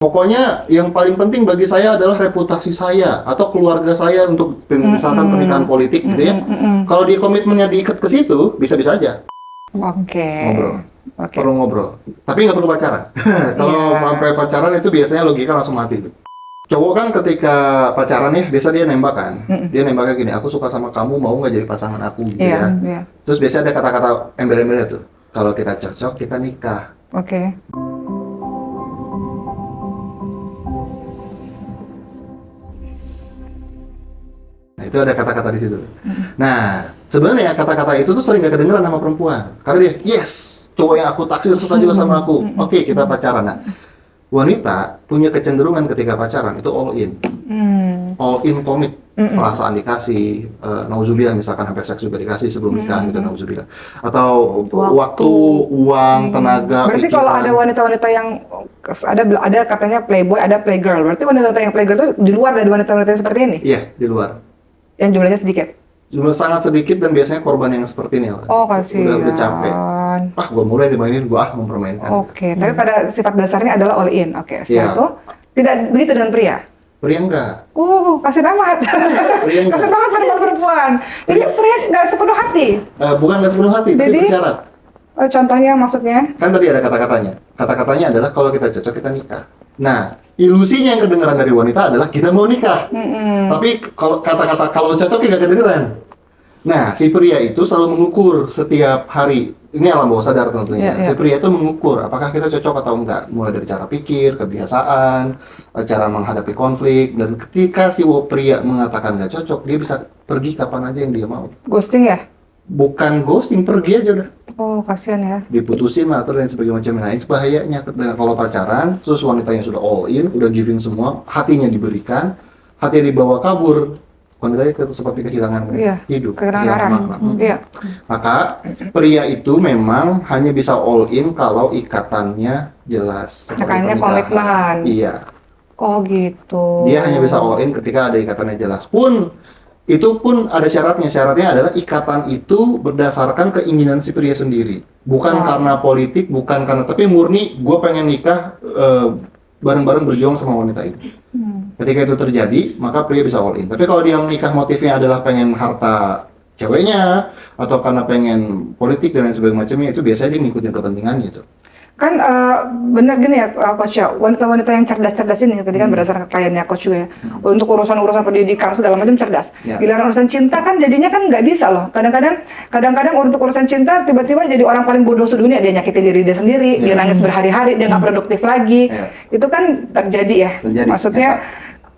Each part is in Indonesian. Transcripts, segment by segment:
Pokoknya yang paling penting bagi saya adalah reputasi saya atau keluarga saya untuk misalkan pernikahan politik gitu ya. Kalau dia komitmennya diikat ke situ, bisa-bisa aja Oke. ngobrol. Oke. Perlu ngobrol. Tapi nggak perlu pacaran. Kalau Iya. sampai pacaran itu biasanya logika langsung mati tuh. Cowok kan ketika pacaran nih, biasa dia nembak kan. Dia nembaknya gini, aku suka sama kamu, mau nggak jadi pasangan aku gitu Iya, ya. iya. Terus biasanya ada kata-kata embel-embelnya tuh. Kalau kita cocok, kita nikah. Oke. Nah, itu ada kata-kata di situ. Nah, sebenarnya kata-kata itu tuh sering gak kedengeran sama perempuan. Karena dia, yes, cowok yang aku taksir suka juga sama aku. Oke, kita pacaran. Nah, wanita punya kecenderungan ketika pacaran itu all in. All in komit. Perasaan dikasih, nauzubillah misalkan sampai seks juga dikasih sebelum nikah gitu, nauzubillah. Atau waktu, uang, tenaga, Berarti pikiran. kalau ada wanita-wanita yang ada katanya playboy, ada playgirl. Berarti wanita-wanita yang playgirl itu di luar dari wanita-wanita yang seperti ini? Iya, di luar. Yang jumlahnya sedikit? Jumlah sangat sedikit dan biasanya korban yang seperti ini. Oh, kasihan. Udah capek. Gue mulai dimainin, gue mempermainkan. Oke, tapi pada sifat dasarnya adalah all in. Oke, setelah Iya. itu tidak begitu dengan pria? Pria enggak. Kasih amat. Pria enggak. Kasih banget pada perempuan. Jadi pria nggak sepenuh hati? Bukan nggak sepenuh hati, tapi Jadi? bersyarat. Contohnya maksudnya? Kan tadi ada kata-katanya. Kata-katanya adalah kalau kita cocok, kita nikah. Nah, ilusinya yang kedengeran dari wanita adalah kita mau nikah. Tapi kalau kata-kata kalau cocok nggak kedengeran. Nah, si pria itu selalu mengukur setiap hari. Ini alam bawah sadar tentunya. Iya, iya. Si pria itu mengukur apakah kita cocok atau enggak. Mulai dari cara pikir, kebiasaan, cara menghadapi konflik. Dan ketika si pria mengatakan nggak cocok, dia bisa pergi kapan aja yang dia mau. Ghosting ya? Bukan ghosting, pergi aja udah. Oh, kasihan ya. Diputusin lah atau dan sebagainya macam. Nah, itu bahayanya kalau pacaran, terus wanitanya sudah all in, udah giving semua, hatinya diberikan, hatinya dibawa kabur, wanitanya seperti kehilangan hidup, kehilangan arah. makna. Iya. Maka pria itu memang hanya bisa all in kalau ikatannya jelas. Makanya pernikahan. komitmen. Iya. Oh gitu. Dia hanya bisa all in ketika ada ikatannya jelas. Itu pun ada syaratnya. Syaratnya adalah ikatan itu berdasarkan keinginan si pria sendiri. Bukan karena politik, bukan karena, tapi murni gue pengen nikah bareng-bareng berjuang sama wanita ini. Ketika itu terjadi, maka pria bisa all in. Tapi kalau dia menikah motifnya adalah pengen harta ceweknya, atau karena pengen politik dan lain sebagainya macamnya, itu biasanya dia ngikutin kepentingannya itu. Kan benar gini ya Coach ya, wanita-wanita yang cerdas-cerdas ini tadi kan berdasarkan kliennya Coach ya, untuk urusan-urusan pendidikan segala macam cerdas. Giliran urusan cinta kan jadinya kan nggak bisa loh. Kadang-kadang untuk urusan cinta tiba-tiba jadi orang paling bodoh sedunia, dia nyakitin diri dia sendiri, dia nangis berhari-hari, dia nggak produktif lagi. Itu kan terjadi ya. Maksudnya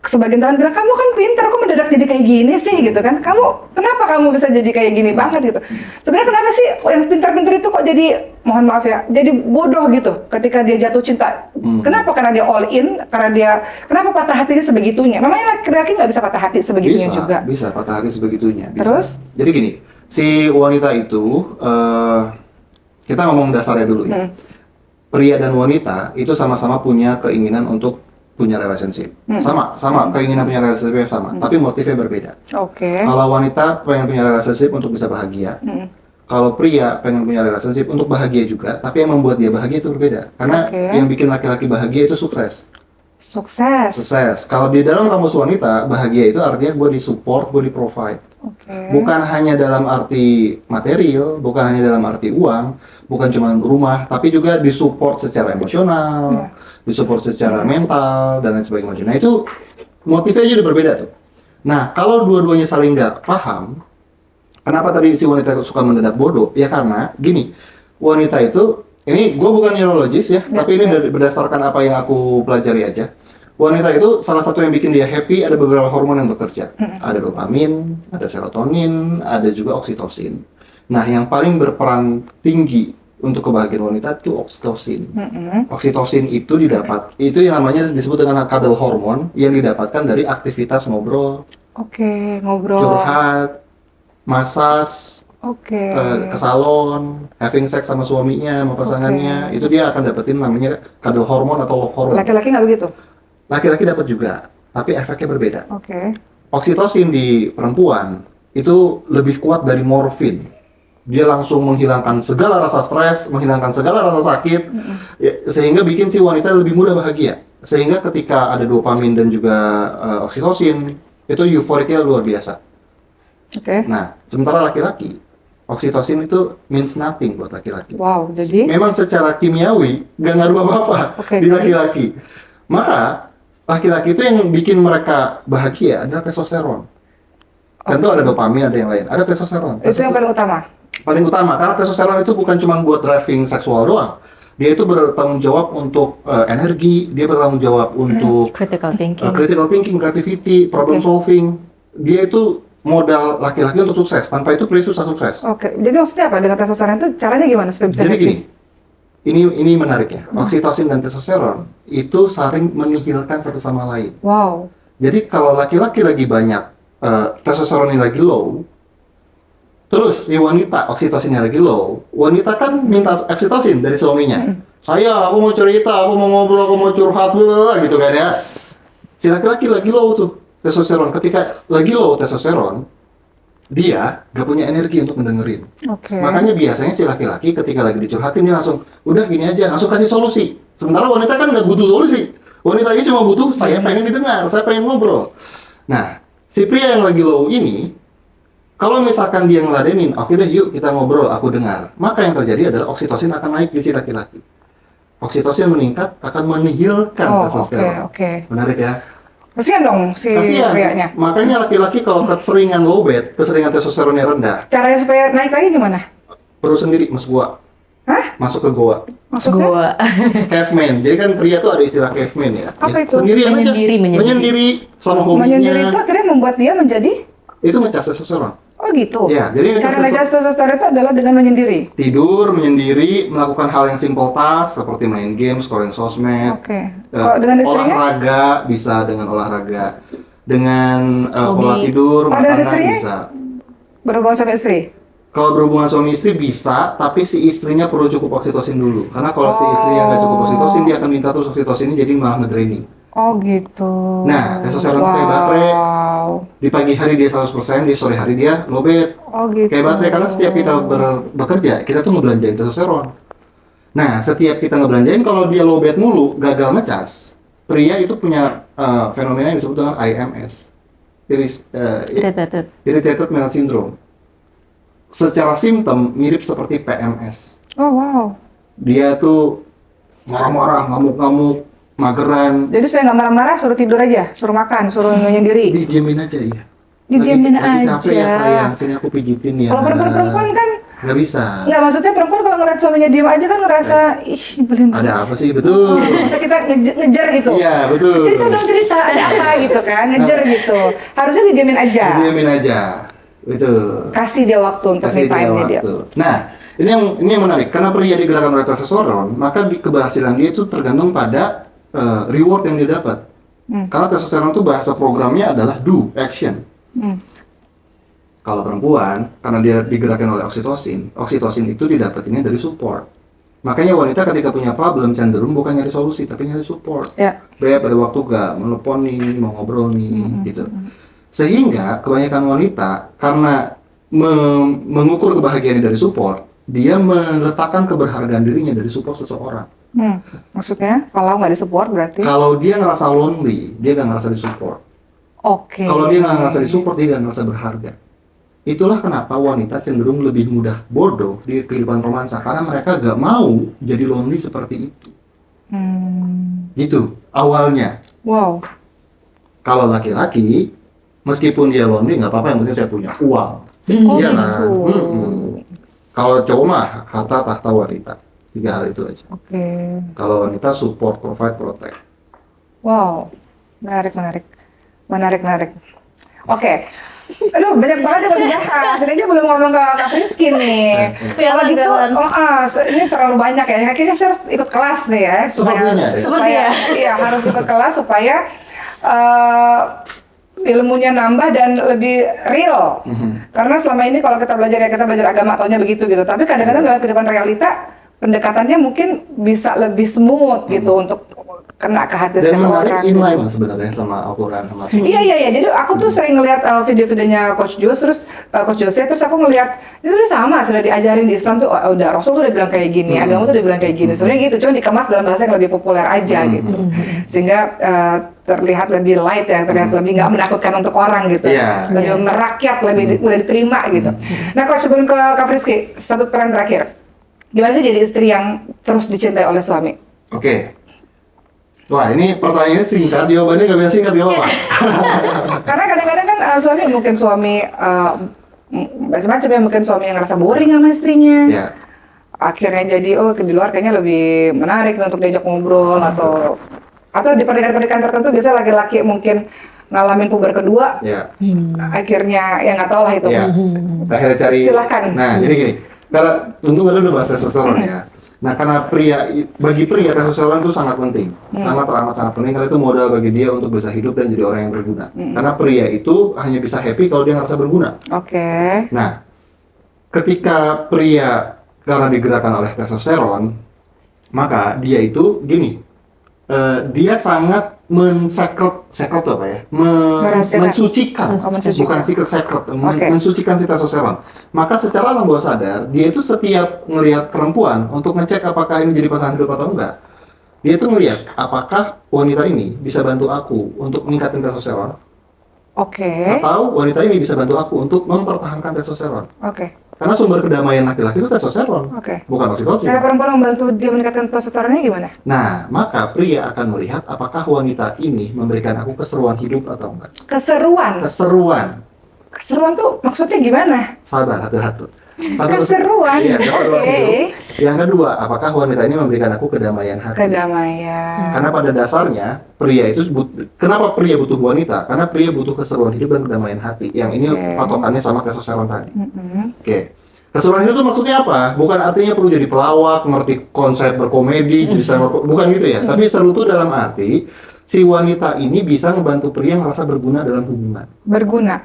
sebagian teman bilang, kamu kan pintar, kok mendadak jadi kayak gini sih gitu kan, kenapa kamu bisa jadi kayak gini banget gitu. Sebenarnya kenapa sih yang pintar-pintar itu kok jadi, mohon maaf ya, jadi bodoh gitu ketika dia jatuh cinta. Kenapa? Karena dia all in, kenapa patah hatinya sebegitunya. Memangnya laki-laki nggak bisa patah hati sebegitunya juga? Bisa patah hati sebegitunya. Bisa. Terus? Jadi gini, si wanita itu, kita ngomong dasarnya dulu ya. Pria dan wanita itu sama-sama punya keinginan untuk punya relationship. Sama keinginan punya relationship sama, tapi motifnya berbeda. Oke. Kalau wanita pengen punya relationship untuk bisa bahagia. Kalau pria pengen punya relationship untuk bahagia juga, tapi yang membuat dia bahagia itu berbeda. Karena yang bikin laki-laki bahagia itu sukses. Sukses. Kalau di dalam kamus wanita, bahagia itu artinya gue disupport, gue di-provide. Bukan hanya dalam arti material, bukan hanya dalam arti uang, bukan cuma rumah, tapi juga disupport secara emosional, disupport secara mental, dan lain sebagainya. Nah itu motifnya juga berbeda tuh. Nah kalau dua-duanya saling nggak paham, kenapa tadi si wanita suka mendadak bodoh? Ya karena gini, wanita itu, ini gue bukan neurologis ya, tapi ini berdasarkan apa yang aku pelajari aja. Wanita itu salah satu yang bikin dia happy, ada beberapa hormon yang bekerja. Ada dopamin, ada serotonin, ada juga oksitosin. Nah, yang paling berperan tinggi untuk kebahagiaan wanita itu oksitosin. Oksitosin itu itu yang namanya disebut dengan cuddle hormon, yang didapatkan dari aktivitas ngobrol, ngobrol, curhat, masas, ke salon, having sex sama suaminya, sama pasangannya, itu dia akan dapetin namanya cuddle hormon atau love hormone. Laki-laki nggak begitu? Laki-laki dapat juga, tapi efeknya berbeda. Oksitosin di perempuan itu lebih kuat dari morfin. Dia langsung menghilangkan segala rasa stres, menghilangkan segala rasa sakit, sehingga bikin si wanita lebih mudah bahagia. Sehingga ketika ada dopamin dan juga oksitosin, itu euforiknya luar biasa. Oke. Nah, sementara laki-laki, oksitosin itu means nothing buat laki-laki. Wow, jadi Memang secara kimiawi nggak ngaruh apa-apa Oke, di jadi- laki-laki. Maka laki-laki itu yang bikin mereka bahagia adalah testosteron. Tentu ada dopamin, ada yang lain. Ada testosteron. itu yang paling utama. Paling utama, karena testosteron itu bukan cuma buat driving seksual doang. Dia itu bertanggung jawab untuk energi, dia bertanggung jawab untuk Critical thinking. critical thinking, creativity, problem Oke. solving. Dia itu modal laki-laki untuk sukses. Tanpa itu pria susah sukses. Oke, jadi maksudnya apa dengan testosteron itu caranya gimana supaya bisa Jadi happy? gini, ini menariknya. Oksitosin dan testosteron itu saling menihilkan satu sama lain. Wow. Jadi kalau laki-laki lagi banyak testosteronnya lagi low, terus si wanita oksitosinnya lagi low, wanita kan minta oksitosin dari suaminya. Saya, aku mau cerita, aku mau ngobrol, aku mau curhat, bla, gitu kan ya. Si laki-laki lagi low tuh testosteron. Ketika lagi low testosteron, dia gak punya energi untuk mendengerin. Oke. Makanya biasanya si laki-laki ketika lagi dicurhatin dia langsung, udah gini aja, langsung kasih solusi. Sementara wanita kan nggak butuh solusi. Wanita ini cuma butuh, saya pengen didengar, saya pengen ngobrol. Nah, si pria yang lagi low ini, kalau misalkan dia ngeladenin, oke deh yuk kita ngobrol, aku dengar. Maka yang terjadi adalah oksitosin akan naik di si laki-laki. Oksitosin meningkat akan menihilkan Oh, oke, testosteron. oke. Menarik ya? Kasihan dong si Kasihan. prianya. Makanya laki-laki kalau keseringan low bed, keseringan testosteronnya rendah, Caranya supaya naik lagi gimana? perlu sendiri masuk gua. Hah? Masuk ke goa. Maksudnya? Gua Caveman. Jadi kan pria tuh ada istilah caveman ya. Apa Ya, itu? Sendirian aja. Menyendiri. Menyendiri sama hobinya. Menyendiri itu akhirnya membuat dia menjadi Itu ngecas testosteron. oh gitu. Ya, jadi Cara ngecas testosteron itu adalah dengan menyendiri. Tidur, menyendiri, melakukan hal yang simple task seperti main game, scrolling sosmed. Oke. Kalau dengan istrinya? Olahraga bisa dengan olahraga. Dengan Hobi. pola tidur, Kalau dengan makanan istrinya? bisa. Berhubungan sama istri. Kalau berhubungan suami istri bisa, tapi si istrinya perlu cukup oksitosin dulu. Karena kalau si istrinya nggak cukup oksitosin, dia akan minta terus oksitosinnya jadi malah ngedraining. Oh gitu. Nah, testosteron itu kayak baterai. Wow. Di pagi hari dia 100%, di sore hari dia low bed. Oh gitu. Kayak baterai, karena setiap kita bekerja, kita tuh ngebelanjain testosteron. Nah, setiap kita ngebelanjain, kalau dia low bed mulu, gagal ngecas, pria itu punya fenomena yang disebut dengan IMS. irritated. Irritated Male Syndrome. Secara simptom mirip seperti PMS. Oh wow. Dia tuh marah-marah, ngamuk-ngamuk, mageran. Jadi supaya nggak marah-marah, suruh tidur aja, suruh makan, suruh menyendiri. Didiemin aja ya. Didiemin lagi capek ya aja. sayang, sini aku pijitin ya. Kalau perempuan-perempuan kan nggak bisa. nggak, maksudnya perempuan kalau ngeliat suaminya diem aja kan ngerasa ih nyebelin Ada banget. apa sih? Betul. Bisa kita ngejar gitu. Iya, betul. Cerita dong, cerita, ada apa gitu kan, ngejar gitu. Harusnya didiemin aja. Didiemin aja. Betul. Kasih dia waktu untuk me Kasih dia time-nya dia. waktu. Nah, ini yang menarik. Karena pria digerakkan oleh testosteron, maka keberhasilan dia itu tergantung pada reward yang dia dapat. Karena testosteron itu bahasa programnya adalah do, action. Hmm. Kalau perempuan, karena dia digerakkan oleh oksitosin, oksitosin itu didapetinnya dari support. Makanya wanita ketika punya problem cenderung bukan nyari solusi, tapi nyari support. Ya. Beb, ada waktu gak? Mau telepon nih, mau ngobrol nih, gitu. Sehingga kebanyakan wanita karena mengukur kebahagiaannya dari support, dia meletakkan keberhargaan dirinya dari support seseorang. Maksudnya kalau nggak disupport berarti? Kalau dia ngerasa lonely, dia nggak ngerasa disupport. Oke. Kalau dia nggak ngerasa disupport, dia nggak ngerasa berharga. Itulah kenapa wanita cenderung lebih mudah bodoh di kehidupan romansa, karena mereka nggak mau jadi lonely seperti itu. Gitu awalnya. Wow. Kalau laki-laki, meskipun dia lonely nggak apa-apa, yang penting saya punya uang. Iya kan? gitu. Kalau cowok mah harta tahta wanita, 3 hal itu aja. Oke. Kalau wanita support, provide, protect. Wow. Menarik. Oke. Aduh, banyak banget yang mau dibahas. Ini aja belum ngomong ke Kak Frisky nih. Kalau gitu, ini terlalu banyak ya. Kayaknya saya harus ikut kelas nih ya. Sepertinya. Iya, harus ikut kelas supaya ilmunya nambah dan lebih real. Karena selama ini kalau kita belajar agama taunya begitu gitu. Tapi kadang-kadang dalam kehidupan realita pendekatannya mungkin bisa lebih smooth gitu untuk kena ke hati Dan setiap menarik orang. inline lah sebenarnya sama Al-Quran sama Iya. Jadi aku tuh sering ngeliat video-videonya Coach Jos, terus Coach Jose, terus aku ngeliat itu udah sama, sudah diajarin di Islam tuh, udah Rasul tuh udah bilang kayak gini, agama tuh udah bilang kayak gini. Sebenarnya gitu, cuma dikemas dalam bahasa yang lebih populer aja gitu, sehingga terlihat lebih light ya, terlihat lebih nggak menakutkan untuk orang gitu, Iya. lebih merakyat, lebih mudah diterima gitu. Nah, Coach, sebelum ke Kak Frizky, satu pertanyaan terakhir, gimana sih jadi istri yang terus dicintai oleh suami? Oke. Wah, ini pertanyaannya singkat, jawabannya nggak bisa singkat, gak apa-apa. Karena kadang-kadang kan suami mungkin suami macam-macam ya, mungkin suami yang ngerasa boring sama istrinya. Ya. Akhirnya jadi di luar kayaknya lebih menarik untuk diajak ngobrol atau di pernikahan-pernikahan tertentu biasanya laki-laki mungkin ngalamin puber kedua. Ya. Akhirnya ya nggak tahu lah itu. Ya. Akhirnya cari. Silahkan. Nah, jadi gini. Karena untung tadi udah bahas testosteron ya. Nah, karena bagi pria testosteron itu sangat penting, sangat penting karena itu modal bagi dia untuk bisa hidup dan jadi orang yang berguna. Karena pria itu hanya bisa happy kalau dia ngerasa berguna. Oke. Nah, ketika pria karena digerakkan oleh testosteron, maka dia itu gini, dia sangat mensucikan, Mensucikan. bukan secret, Oke. mensucikan si testosteron. Maka secara alam bawah sadar, dia itu setiap ngelihat perempuan untuk ngecek apakah ini jadi pasangan hidup atau enggak, dia tuh ngelihat apakah wanita ini bisa bantu aku untuk meningkatkan testosteron, Oke. atau wanita ini bisa bantu aku untuk mempertahankan testosteron. Oke. Karena sumber kedamaian laki-laki itu testosteron, Oke. bukan oksitosin. Cara perempuan membantu dia meningkatkan testosteronnya gimana? Nah, maka pria akan melihat apakah wanita ini memberikan aku keseruan hidup atau enggak. Keseruan. Keseruan tuh maksudnya gimana? Sabar, hati-hati. Keseruan. Iya, keseruan Oke. hidup. Yang kedua, apakah wanita ini memberikan aku kedamaian hati? Kedamaian. Karena pada dasarnya, pria itu kenapa pria butuh wanita? Karena pria butuh keseruan hidup dan kedamaian hati. Yang ini Oke. patokannya sama testosteron tadi. Mm-mm. Oke. Keseruan hidup itu maksudnya apa? Bukan artinya perlu jadi pelawak, ngerti konsep berkomedi, jadi stand-up, bukan gitu ya. Tapi seru itu dalam arti si wanita ini bisa ngebantu pria ngerasa berguna dalam hubungan. Berguna.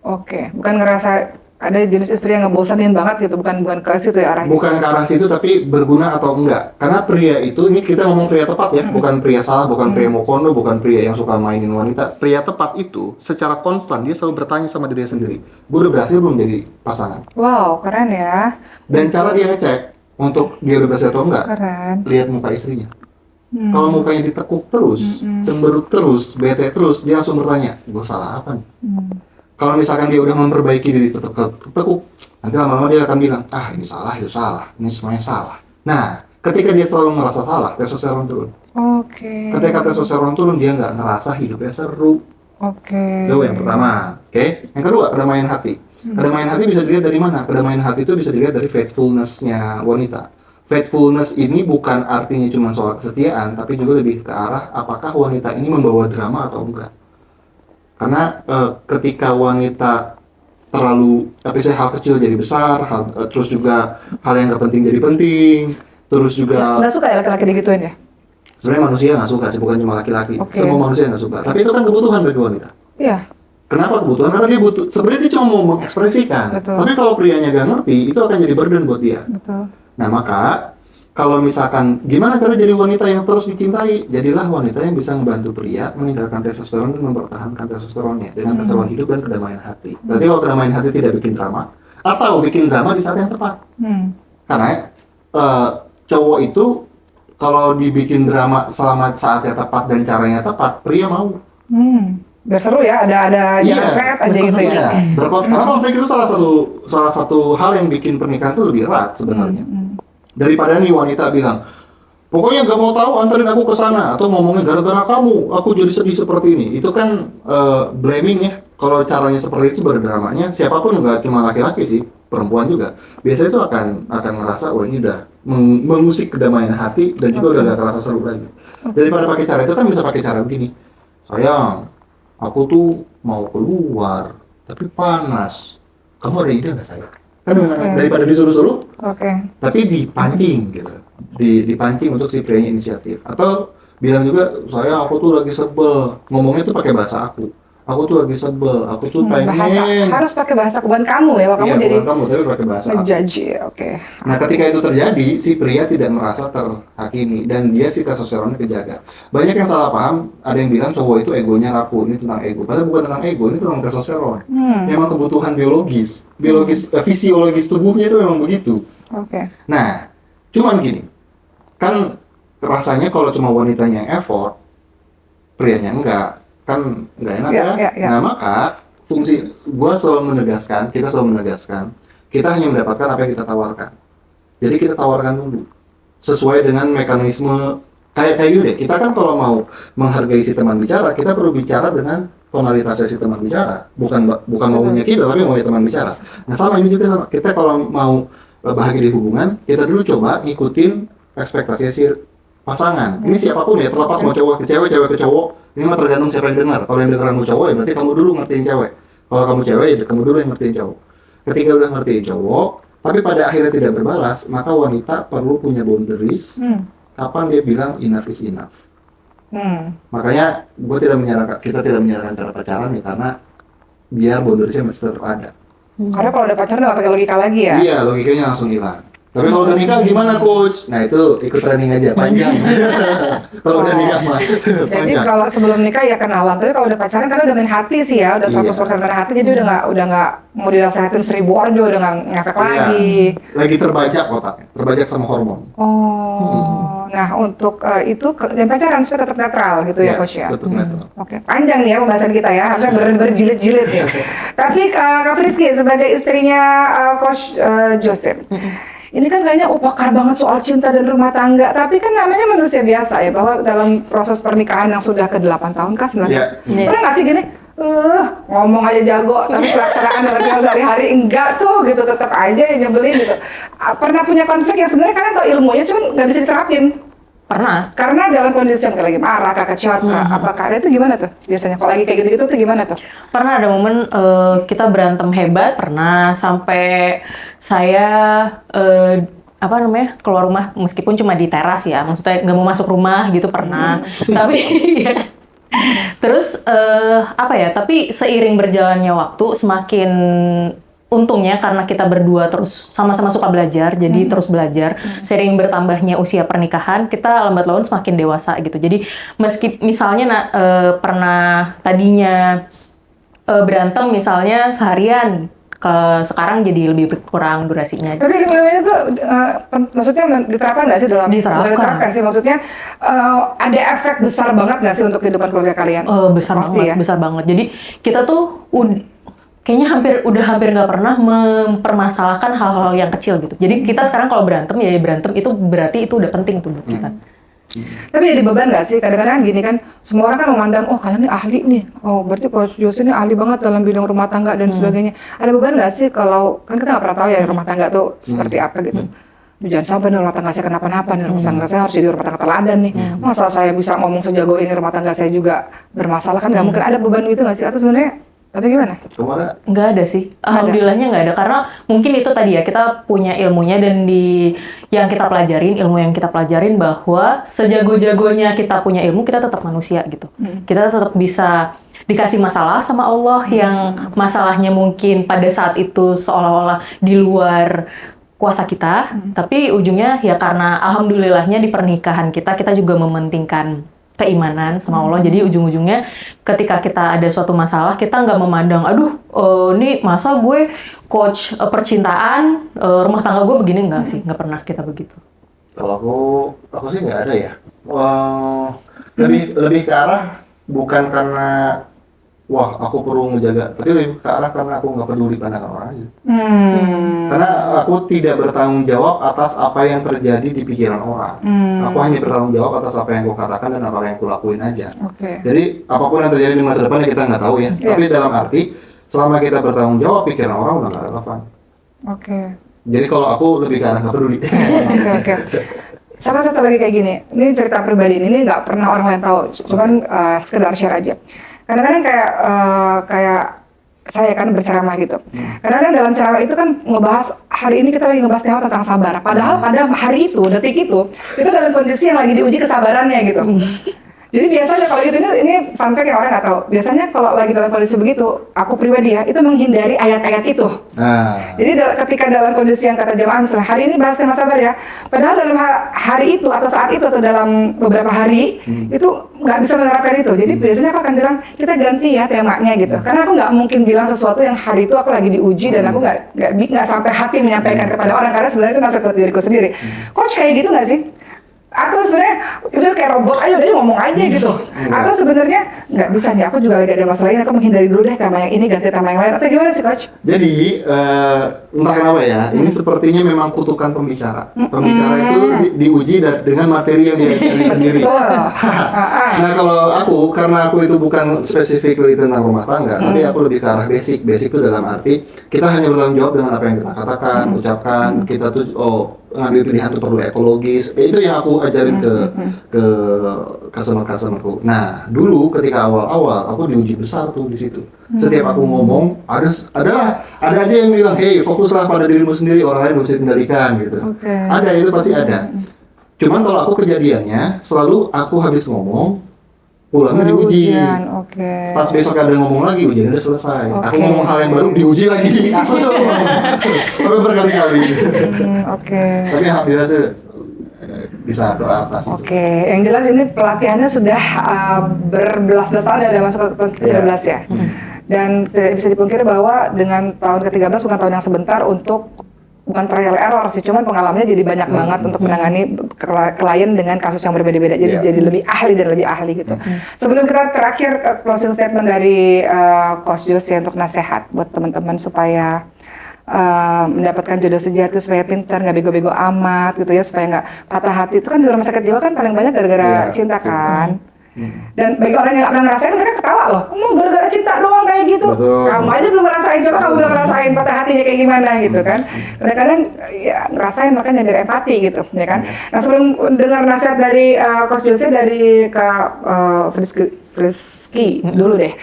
Oke, bukan ngerasa ada jenis istri yang ngebosanin banget gitu, bukan ke situ ya arahnya. Bukan ke arah situ, tapi berguna atau enggak. Karena pria itu, ini kita ngomong pria tepat ya, bukan pria salah, bukan pria mokono, bukan pria yang suka mainin wanita. Pria tepat itu secara konstan dia selalu bertanya sama dirinya sendiri, gue udah berhasil belum jadi pasangan? Wow, keren ya. Dan cara dia ngecek untuk dia udah berhasil atau enggak, Keren. lihat muka istrinya. Kalau mukanya ditekuk terus, cemberut terus, bete terus, dia langsung bertanya, gue salah apa nih? Kalau misalkan dia udah memperbaiki diri tetap tekuk, nanti lama-lama dia akan bilang, ini salah, itu salah, ini semuanya salah. Nah, ketika dia selalu merasa salah, testosteron turun. Oke. Ketika testosteron turun, dia nggak ngerasa hidupnya seru. Oke. Itu yang pertama. Oke. Yang kedua, kedamaian hati. Kedamaian hati bisa dilihat dari mana? Kedamaian hati itu bisa dilihat dari faithfulness-nya wanita. Faithfulness ini bukan artinya cuma soal kesetiaan, tapi juga lebih ke arah apakah wanita ini membawa drama atau enggak. Karena ketika wanita terlalu, tapi saya hal kecil jadi besar, terus juga hal yang nggak penting jadi penting, terus juga Nggak suka ya laki-laki digituin ya? sebenarnya manusia nggak suka sih, bukan cuma laki-laki, Oke. semua manusia nggak suka. Tapi itu kan kebutuhan bagi wanita. Iya. Kenapa kebutuhan? Karena dia butuh. Sebenarnya dia cuma mau mengekspresikan. Betul. Tapi kalau prianya nggak ngerti, itu akan jadi burden buat dia. Betul. Nah maka kalau misalkan gimana cara jadi wanita yang terus dicintai, jadilah wanita yang bisa membantu pria meninggalkan testosteron dan mempertahankan testosteronnya dengan keseruan hidup dan kedamaian hati. Berarti kalau kedamaian hati tidak bikin drama, atau bikin drama di saat yang tepat. Karena cowok itu kalau dibikin drama selama saatnya tepat dan caranya tepat, pria mau. Biar seru ya, ada jalan thread aja gitu ya. Iya. Karena konflik itu salah satu hal yang bikin pernikahan itu lebih erat sebenarnya. Daripada nih wanita bilang, pokoknya gak mau tahu, anterin aku ke sana, atau ngomongnya gara-gara kamu aku jadi sedih seperti ini. Itu kan blaming ya. Kalau caranya seperti itu berdramanya, siapapun, nggak cuma laki-laki sih, perempuan juga. Biasanya itu akan ngerasa, wah ini udah mengusik kedamaian hati dan juga udah gak kerasa seru lagi. Daripada pakai cara itu kan bisa pakai cara begini, sayang, aku tuh mau keluar, tapi panas. Kamu ada ide nggak sayang? Kan daripada disuruh-suruh, tapi dipancing gitu, dipancing untuk si prianya inisiatif. Atau bilang juga, saya aku tuh lagi sebel, ngomongnya tuh pakai bahasa aku aku tuh lagi sebel, aku tuh pengen. Harus pakai bahasa kebun kamu ya, kalau kamu jadi kamu, tapi pakai bahasa aku. ngejudge, oke. Nah, ketika itu terjadi, si pria tidak merasa terhakimi dan dia si testosteronnya kejaga. Banyak yang salah paham, ada yang bilang cowok itu egonya rapuh, ini tentang ego. Padahal bukan tentang ego, ini tentang testosteron. Memang kebutuhan biologis, fisiologis tubuhnya itu memang begitu. Oke. Nah, cuman gini, kan rasanya kalau cuma wanitanya yang effort, prianya enggak, kan enggak enak ya. Nah, maka fungsi gua selalu menegaskan, kita selalu menegaskan, kita hanya mendapatkan apa yang kita tawarkan. Jadi kita tawarkan dulu sesuai dengan mekanisme kayak gitu deh. Kita kan kalau mau menghargai si teman bicara, kita perlu bicara dengan tonalitasnya si teman bicara, bukan maunya kita, tapi maunya teman bicara. Nah, sama ini juga sama. Kita kalau mau bahagia di hubungan, kita dulu coba ngikutin ekspektasi si pasangan. Ini siapapun ya, terlepas mau cowok ke cewek, cewek ke cowok, ini mah tergantung siapa yang dengar. Kalau yang dengar kamu cowok, ya berarti kamu dulu ngertiin cewek. Kalau kamu cewek, ya kamu dulu yang ngertiin cowok. Ketika udah ngertiin cowok, tapi pada akhirnya tidak berbalas, maka wanita perlu punya boundaries. Kapan dia bilang enough is enough. Makanya kita tidak menyarankan cara pacaran ya, karena biar boundariesnya masih tetap ada. Karena kalau udah pacaran nggak pakai logika lagi ya? Iya, logikanya langsung hilang. Tapi kalau udah nikah gimana coach? Nah itu ikut training aja, panjang. Kalau udah nikah mah Jadi kalau sebelum nikah ya kenalan, tapi kalau udah pacaran karena udah main hati sih ya, udah 100% main hati, jadi udah nggak mau dinasehatin 1000 orjo, udah nggak ngefek lagi. Lagi terbajak otaknya, terbajak sama hormon. Nah untuk itu dan pacaran supaya tetap netral gitu ya coach ya. Tetap netral. Oke, panjang nih ya pembahasan kita ya, harusnya berjilid-jilid ya. Tapi Kak Frizky sebagai istrinya coach Joseph. Ini kan kayaknya pakar banget soal cinta dan rumah tangga, tapi kan namanya manusia biasa ya, bahwa dalam proses pernikahan yang sudah ke-8 tahun kah 9 tahun? Pernah nggak sih gini, ngomong aja jago, tapi pelaksanaan dalam sehari-hari enggak tuh gitu, tetap aja ya nyebelin gitu. Pernah punya konflik yang sebenarnya kalian tahu ilmunya, cuman nggak bisa diterapin? Pernah. Karena dalam kondisi yang lagi marah, kekecewaan, apa kalian itu gimana tuh? Biasanya kalau lagi kayak gitu-gitu tuh gimana tuh? Pernah ada momen kita berantem hebat, pernah sampai saya keluar rumah meskipun cuma di teras ya, maksudnya nggak mau masuk rumah gitu pernah. Tapi ya. Terus tapi seiring berjalannya waktu semakin untungnya karena kita berdua terus sama-sama suka belajar, jadi terus belajar. Sering bertambahnya usia pernikahan, kita lambat laun semakin dewasa gitu. Jadi meski misalnya pernah tadinya berantem misalnya seharian, sekarang jadi lebih berkurang durasinya. Tapi ilmu-ilmunya tuh maksudnya diterapkan nggak sih dalam? Diterapkan sih, maksudnya ada efek besar banget nggak sih untuk kehidupan keluarga kalian? Besar banget. Jadi kita tuh kayaknya udah hampir nggak pernah mempermasalahkan hal-hal yang kecil gitu. Jadi kita sekarang kalau berantem itu berarti itu udah penting tuh buat kita. Tapi jadi beban nggak sih? Kadang-kadang gini kan, semua orang kan memandang, oh kalian ini ahli nih, oh berarti Coach Jose ini ahli banget dalam bidang rumah tangga dan sebagainya. Ada beban nggak sih kalau, kan kita nggak pernah tahu ya rumah tangga tuh seperti apa gitu. Jangan sampai nih rumah tangga saya kenapa-napa nih, rumah tangga saya harus jadi rumah tangga teladan nih. Masa saya bisa ngomong sejago ini rumah tangga saya juga bermasalah, kan nggak mungkin. Ada beban gitu nggak sih? Atau sebenarnya atau gimana? Nggak ada sih. Alhamdulillahnya nggak ada. Karena mungkin itu tadi ya, kita punya ilmunya dan ilmu yang kita pelajarin bahwa sejago-jagonya kita punya ilmu, kita tetap manusia gitu. Kita tetap bisa dikasih masalah sama Allah yang masalahnya mungkin pada saat itu seolah-olah di luar kuasa kita. Tapi ujungnya ya karena alhamdulillahnya di pernikahan kita juga mementingkan keimanan sama Allah. Jadi ujung-ujungnya ketika kita ada suatu masalah, kita nggak memandang, ini masa gue coach percintaan, rumah tangga gue begini, nggak sih, nggak pernah kita begitu. Kalau aku sih nggak ada ya. Lebih ke arah bukan karena wah aku perlu menjaga, tapi lebih ke arah karena aku nggak peduli pandangan orang aja. Karena aku tidak bertanggung jawab atas apa yang terjadi di pikiran orang. Aku hanya bertanggung jawab atas apa yang aku katakan dan apa yang aku lakuin aja. Jadi apapun yang terjadi di masa depan ya kita nggak tahu ya. Tapi dalam arti selama kita bertanggung jawab, pikiran orang udah nggak relevan. Jadi kalau aku lebih ke arah nggak peduli. Sama satu lagi kayak gini, ini cerita pribadi ini nggak pernah orang lain tahu, cuman sekedar share aja. Kadang-kadang kayak saya kan berceramah gitu. Kadang-kadang dalam ceramah itu kan ngebahas, hari ini kita lagi ngebahas tema tentang sabar. Padahal pada hari itu, detik itu, kita dalam kondisi yang lagi diuji kesabarannya gitu. Jadi biasanya kalau gitu ini fun fact yang orang nggak tahu. Biasanya kalau lagi dalam kondisi begitu, aku pribadi ya itu menghindari ayat-ayat itu. Jadi ketika dalam kondisi yang kata jemaah misalnya hari ini bahas tema sabar ya, padahal dalam hari itu atau saat itu atau dalam beberapa hari itu nggak bisa menerapkan itu. Jadi biasanya aku akan bilang kita ganti ya temanya gitu. Karena aku nggak mungkin bilang sesuatu yang hari itu aku lagi diuji dan aku nggak sampai hati menyampaikan kepada orang karena sebenarnya itu nasihat buat diriku sendiri. Coach kayak gitu nggak sih? Atau sebenarnya udah kayak robot aja udah ngomong aja gitu. Atau sebenarnya nggak bisa nih, aku juga lagi ada masalah ini, aku menghindari dulu deh tema yang ini ganti tema yang lain. Atau gimana sih Coach? Jadi entah kenapa ya, ini sepertinya memang kutukan pembicara. Pembicara itu diuji dengan materi yang dia cari sendiri. Nah kalau aku, karena aku itu bukan specifically tentang rumah tangga, tapi aku lebih ke arah basic. Basic itu dalam arti kita hanya bertanggung jawab dengan apa yang kita katakan, ucapkan. Kita tuh ngambil pilihan itu perlu ekologis. Itu yang aku ajarin ke customerku. Nah, dulu ketika awal-awal aku diuji besar tuh di situ. Setiap aku ngomong ada aja yang bilang, "Hey, fokuslah pada dirimu sendiri, orang lain nggak bisa dikendalikan," gitu. Ada, itu pasti ada. Cuman kalau aku kejadiannya selalu aku habis ngomong pulangnya diuji. Pas besok ada ngomong lagi, ujian udah selesai. Aku ngomong hal yang baru diuji lagi. Sampai berkali-kali. Tapi alhamdulillah sih bisa teratasi. Yang jelas ini pelatihannya sudah berbelas-belas tahun ya, udah masuk ke 13 ya. Dan tidak bisa dipungkiri bahwa dengan tahun ke-13 bukan tahun yang sebentar untuk bukan trial error sih, cuman pengalamannya jadi banyak banget untuk menangani klien dengan kasus yang berbeda-beda. Jadi lebih ahli dan lebih ahli gitu. Sebelum kita terakhir closing statement dari Coach Jose untuk nasihat buat teman-teman supaya mendapatkan jodoh sejati, supaya pintar, nggak bego-bego amat gitu ya, supaya nggak patah hati. Itu kan di rumah sakit jiwa kan paling banyak gara-gara cinta kan. Dan bagi orang yang nggak pernah ngerasain, mereka ketawa loh, gara-gara cinta doang kayak gitu. Kamu aja belum ngerasain, coba kamu belum ngerasain patah hatinya kayak gimana gitu kan. Kadang-kadang ya ngerasain, makanya biar empati gitu ya kan. Nah sebelum dengar nasihat dari Coach Jose, dari Kak Frisky dulu deh,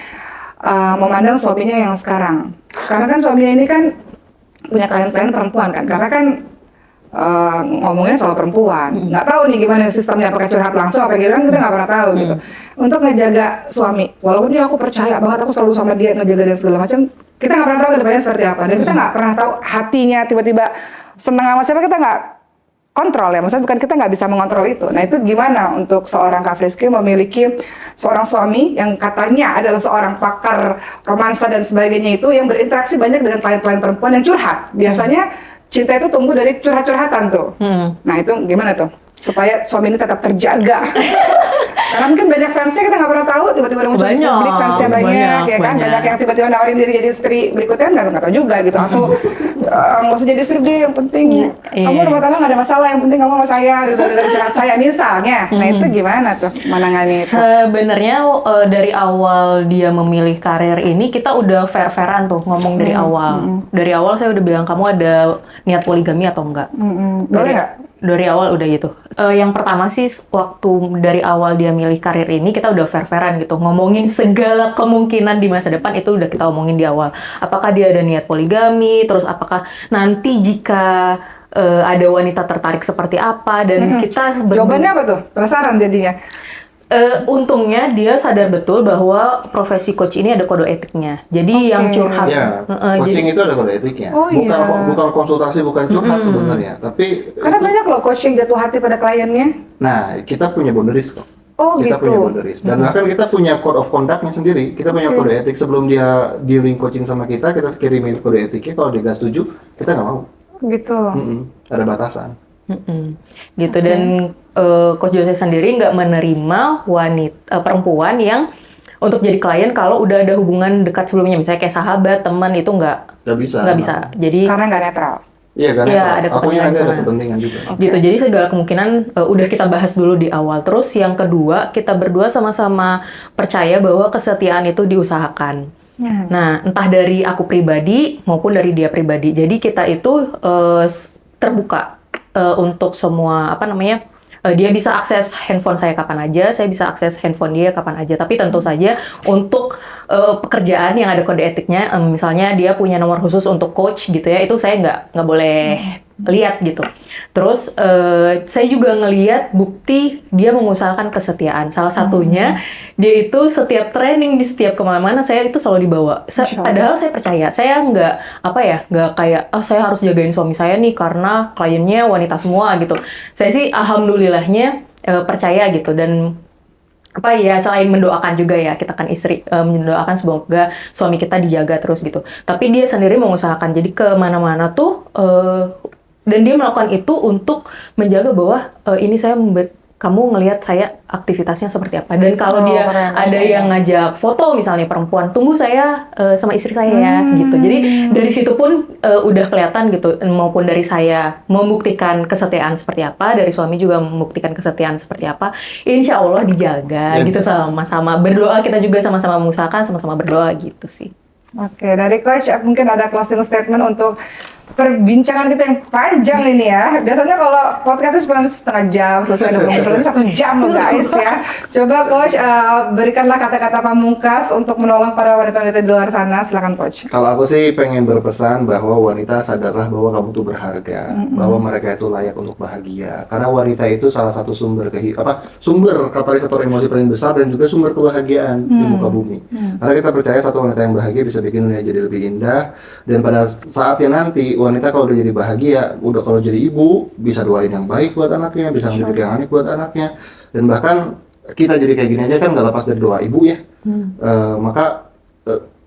memandang suaminya yang sekarang kan suaminya ini kan punya klien-klien perempuan kan, karena kan ngomongnya soal perempuan, nggak tahu nih gimana sistemnya, apakah curhat langsung apa gimana, kita nggak pernah tahu gitu. Untuk ngejaga suami, walaupun dia aku percaya banget, aku selalu sama dia ngejaga dan segala macam, kita nggak pernah tahu kedepannya seperti apa, dan kita nggak pernah tahu hatinya tiba-tiba seneng sama siapa, kita nggak kontrol ya, maksudnya bukan kita nggak bisa mengontrol itu. Nah itu gimana untuk seorang Kak Frisky memiliki seorang suami yang katanya adalah seorang pakar romansa dan sebagainya itu, yang berinteraksi banyak dengan klien-klien perempuan yang curhat. Biasanya cinta itu tumbuh dari curhat-curhatan tuh. Nah itu gimana tuh supaya suami ini tetap terjaga? Karena mungkin banyak fansnya, kita nggak pernah tahu, tiba-tiba udah muncul di publik fansnya banyak ya kan, banyak yang tiba-tiba nawarin diri jadi istri berikutnya, nggak tahu juga gitu. Atau nggak usah jadi istri deh, yang penting kamu rumah tangga nggak ada masalah, yang penting kamu sama saya gitu, dari curhat saya misalnya. Nah itu gimana tuh menangani itu? Sebenarnya dari awal dia memilih karir ini, kita udah fair-fairan tuh ngomong dari awal. Dari awal saya udah bilang, kamu ada niat poligami atau enggak? Boleh nggak? Dari awal udah gitu. Yang pertama sih, waktu dari awal dia milih karir ini, kita udah fair-fairan gitu. Ngomongin segala kemungkinan di masa depan, itu udah kita omongin di awal. Apakah dia ada niat poligami, terus apakah nanti jika ada wanita tertarik seperti apa, dan kita... Jawabannya apa tuh? Penasaran jadinya. Untungnya dia sadar betul bahwa profesi coach ini ada kode etiknya. Jadi yang curhat, coaching itu ada kode etiknya. Bukan konsultasi, bukan curhat sebenarnya. Tapi karena banyak loh coach yang jatuh hati pada kliennya. Nah, kita punya boundaries kok. gitu. Kita punya boundaries. Dan bahkan kita punya code of conduct-nya sendiri. Kita punya kode etik sebelum dia dealing coaching sama kita kirimin kode etiknya. Kalau dia nggak setuju, kita nggak mau. Gitu. Ada batasan. Gitu. Dan Coach Jose sendiri nggak menerima perempuan yang untuk jadi klien kalau udah ada hubungan dekat sebelumnya, misalnya kayak sahabat, teman, itu nggak bisa. Jadi karena nggak netral. Iya, karena ada kepentingan juga. Gitu. Jadi segala kemungkinan udah kita bahas dulu di awal. Terus yang kedua, kita berdua sama-sama percaya bahwa kesetiaan itu diusahakan. Nah, entah dari aku pribadi maupun dari dia pribadi. Jadi kita itu terbuka untuk semua dia bisa akses handphone saya kapan aja, saya bisa akses handphone dia kapan aja. Tapi tentu saja untuk pekerjaan yang ada kode etiknya, misalnya dia punya nomor khusus untuk coach gitu ya, itu saya nggak boleh lihat gitu. Terus saya juga ngelihat bukti dia mengusahakan kesetiaan. Salah satunya dia itu setiap training di setiap kemana-mana saya itu selalu dibawa. Padahal saya percaya, saya nggak kayak saya harus jagain suami saya nih karena kliennya wanita semua gitu. Saya sih alhamdulillahnya percaya gitu, dan selain mendoakan juga ya, kita kan istri mendoakan semoga suami kita dijaga terus gitu. Tapi dia sendiri mengusahakan, jadi kemana-mana tuh dan dia melakukan itu untuk menjaga bahwa ini saya kamu ngelihat saya aktivitasnya seperti apa. Dan kalau dia ada yang ngajak foto misalnya perempuan, tunggu saya sama istri saya ya gitu. Jadi dari situ pun udah kelihatan gitu, maupun dari saya membuktikan kesetiaan seperti apa, dari suami juga membuktikan kesetiaan seperti apa. Insya Allah dijaga gitu, sama-sama berdoa, kita juga sama-sama mengusahakan, sama-sama berdoa gitu sih. Oke, dari Coach mungkin ada closing statement untuk perbincangan kita yang panjang ini ya. Biasanya kalau podcast itu cuma setengah jam, selesai 20 menit, ini 1 jam loh guys ya. Coba Coach berikanlah kata-kata pamungkas untuk menolong para wanita-wanita di luar sana. Silakan Coach. Kalau aku sih pengen berpesan bahwa wanita sadarlah bahwa kamu tuh berharga, bahwa mereka itu layak untuk bahagia. Karena wanita itu salah satu sumber sumber katalisator emosi paling besar dan juga sumber kebahagiaan di muka bumi. Karena kita percaya satu wanita yang bahagia bisa bikin dunia jadi lebih indah, dan pada saatnya nanti wanita kalau udah jadi bahagia, udah kalau jadi ibu bisa doain yang baik buat anaknya, bisa mendidik yang baik buat anaknya, dan bahkan kita jadi kayak gini aja kan nggak lepas dari doa ibu ya. Maka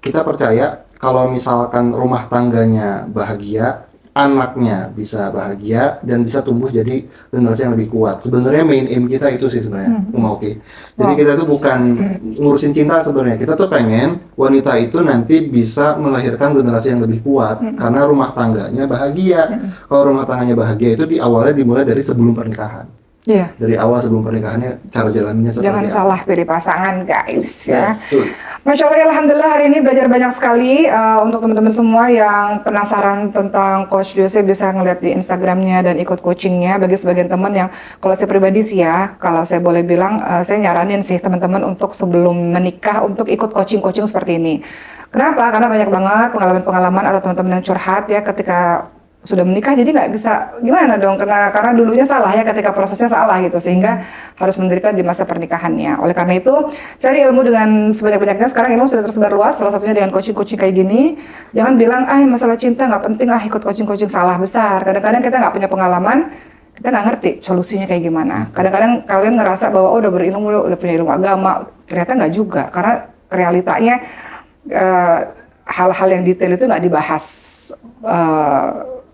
kita percaya kalau misalkan rumah tangganya bahagia, anaknya bisa bahagia dan bisa tumbuh jadi generasi yang lebih kuat. Sebenarnya main aim kita itu sih sebenarnya, oke. Jadi kita tuh bukan ngurusin cinta sebenarnya. Kita tuh pengen wanita itu nanti bisa melahirkan generasi yang lebih kuat karena rumah tangganya bahagia. Kalau rumah tangganya bahagia itu dimulai dari sebelum pernikahan. Iya. Dari awal sebelum pernikahannya cara jalannya seperti Jangan salah pilih pasangan guys ya. Betul. Masya Allah, alhamdulillah hari ini belajar banyak sekali. Untuk teman-teman semua yang penasaran tentang Coach Jose bisa ngeliat di Instagramnya dan ikut coachingnya. Bagi sebagian teman yang, kalau saya pribadi sih ya, kalau saya boleh bilang, saya nyaranin sih teman-teman untuk sebelum menikah untuk ikut coaching-coaching seperti ini. Kenapa? Karena banyak banget pengalaman-pengalaman atau teman-teman yang curhat ya ketika sudah menikah, jadi nggak bisa gimana dong, karena dulunya salah ya, ketika prosesnya salah gitu, sehingga harus menderita di masa pernikahannya. Oleh karena itu cari ilmu dengan sebanyak-banyaknya. Sekarang ilmu sudah tersebar luas, salah satunya dengan coaching-coaching kayak gini. Jangan bilang masalah cinta nggak penting, ikut coaching-coaching, salah besar. Kadang-kadang kita nggak punya pengalaman, kita nggak ngerti solusinya kayak gimana. Kadang-kadang kalian ngerasa bahwa udah berilmu, udah punya ilmu agama, ternyata nggak juga, karena realitanya hal-hal yang detail itu nggak dibahas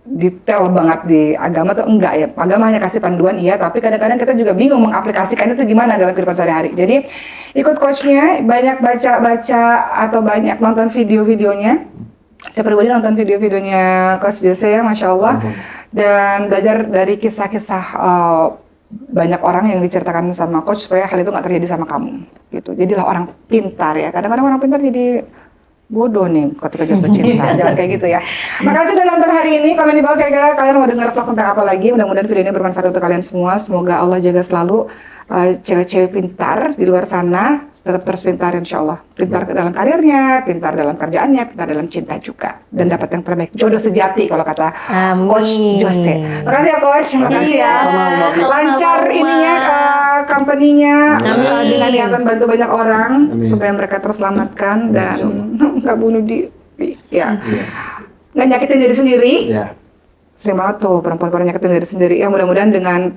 detail banget di agama tuh enggak ya. Agama hanya kasih panduan iya, tapi kadang-kadang kita juga bingung mengaplikasikan itu gimana dalam kehidupan sehari-hari. Jadi ikut coachnya, banyak baca-baca atau banyak nonton video-videonya. Saya pribadi nonton video-videonya Coach Jose ya, Masya Allah, dan belajar dari kisah-kisah banyak orang yang diceritakan sama Coach supaya hal itu nggak terjadi sama kamu gitu. Jadilah orang pintar ya. Kadang-kadang orang pintar jadi bodoh nih ketika jatuh cinta. Jangan kayak gitu ya. Makasih udah nonton hari ini. Komen di bawah kira-kira kalian mau dengar vlog tentang apa lagi. Mudah-mudahan video ini bermanfaat untuk kalian semua. Semoga Allah jaga selalu cewek-cewek pintar di luar sana. Tetap terus pintar insya Allah. Pintar dalam karirnya, pintar dalam kerjaannya, pintar dalam cinta juga. Dan dapat yang terbaik. Jodoh sejati kalau kata Coach Jose. Makasih ya Coach. Makasih ya. Lancar ininya company-nya dengan niatan bantu banyak orang. Supaya mereka terselamatkan dan nggak bunuh diri. Ya. Nggak nyakitin diri sendiri. Sering banget tuh perempuan-perempuan nyakitin diri sendiri. Ya mudah-mudahan dengan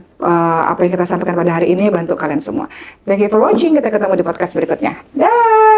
apa yang kita sampaikan pada hari ini bantu kalian semua. Thank you for watching. Kita ketemu di podcast berikutnya. Dah.